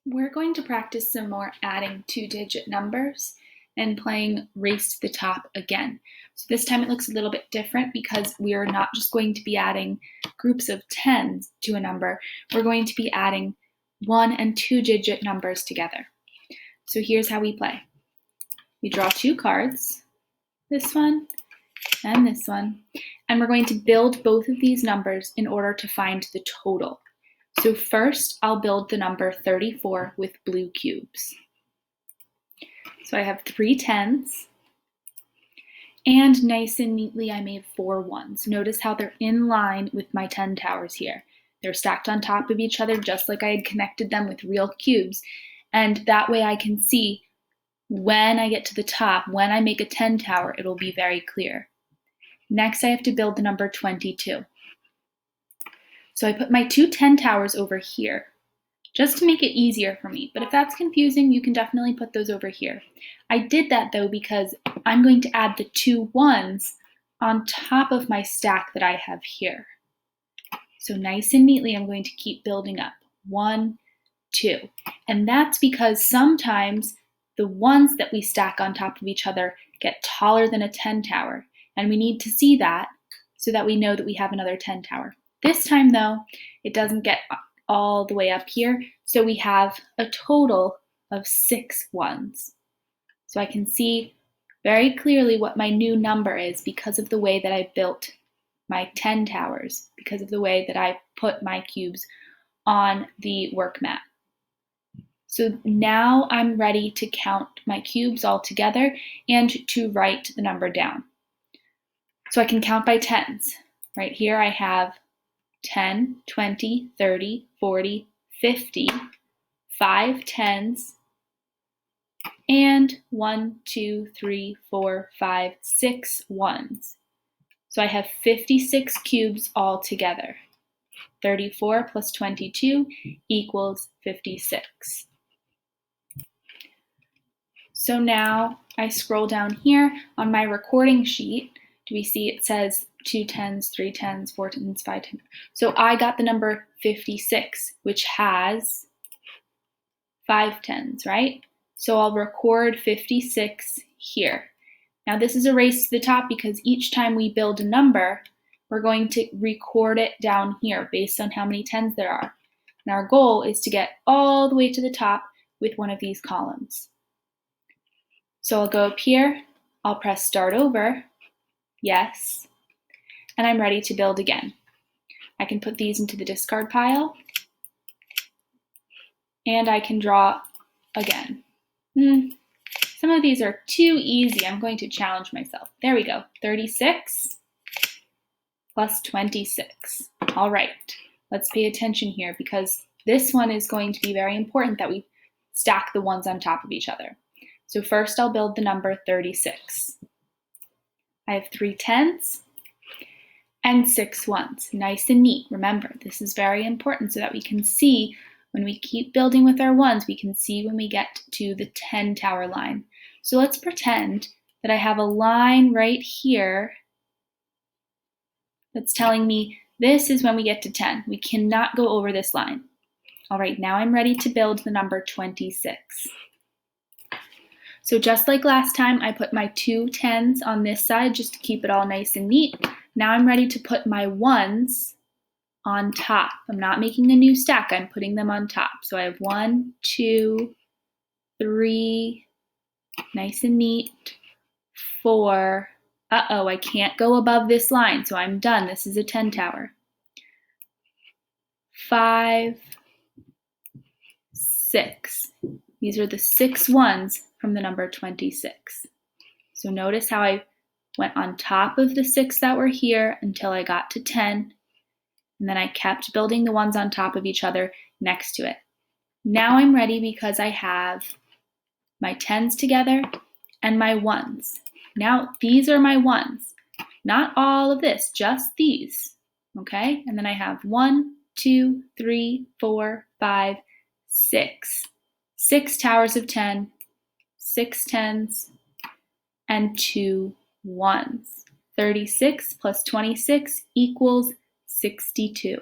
We're going to practice some more adding two-digit numbers and playing Race to the Top again. So this time it looks a little bit different because we are not just going to be adding groups of tens to a number, we're going to be adding one- and two-digit numbers together. So here's how we play. We draw two cards, this one and this one, and we're going to build both of these numbers in order to find the total. So first, I'll build the number 34 with blue cubes. So I have 3 tens, and nice and neatly I made 4 ones. Notice how they're in line with my 10 towers here. They're stacked on top of each other just like I had connected them with real cubes, and that way I can see when I get to the top, when I make a 10 tower, it'll be very clear. Next, I have to build the number 22. So I put my 2 10 towers over here, just to make it easier for me. But if that's confusing, you can definitely put those over here. I did that though because I'm going to add the 2 ones on top of my stack that I have here. So nice and neatly, I'm going to keep building up. 1, 2. And that's because sometimes the ones that we stack on top of each other get taller than a 10 tower. And we need to see that so that we know that we have another 10 tower. This time though, it doesn't get all the way up here, so we have a total of 6 ones. So I can see very clearly what my new number is because of the way that I built my 10 towers, because of the way that I put my cubes on the work mat. So now I'm ready to count my cubes all together and to write the number down. So I can count by tens. Right here I have 10, 20, 30, 40, 50, 5 tens, and 1, 2, 3, 4, 5, 6 ones. So I have 56 cubes all together. 34 plus 22 equals 56. So now I scroll down here on my recording sheet. Do we see it says 2 tens, 3 tens, 4 tens, 5 tens? So I got the number 56, which has 5 tens, right? So I'll record 56 here. Now this is a race to the top because each time we build a number, we're going to record it down here based on how many tens there are. And our goal is to get all the way to the top with one of these columns. So I'll go up here, I'll press start over, yes, and I'm ready to build again. I can put these into the discard pile, and I can draw again. Some of these are too easy. I'm going to challenge myself. There we go, 36 plus 26. All right, let's pay attention here because this one is going to be very important that we stack the ones on top of each other. So first I'll build the number 36. I have 3 tens and 6 ones. Nice and neat. Remember, this is very important so that we can see when we keep building with our ones, we can see when we get to the 10 tower line. So let's pretend that I have a line right here that's telling me this is when we get to 10. We cannot go over this line. All right, now I'm ready to build the number 26. So just like last time, I put my 2 tens on this side just to keep it all nice and neat. Now I'm ready to put my ones on top. I'm not making a new stack, I'm putting them on top. So I have 1, 2, 3, nice and neat, 4. Uh-oh, I can't go above this line, so I'm done. This is a 10 tower. 5, 6. These are the 6 ones from the number 26. So notice how I went on top of the 6 that were here until I got to 10, and then I kept building the ones on top of each other next to it. Now I'm ready because I have my tens together and my ones. Now these are my ones, not all of this, just these, okay? And then I have 1, 2, 3, 4, 5, 6. 6 towers of 10, 6 tens, and 2 ones. 36 plus 26 equals 62.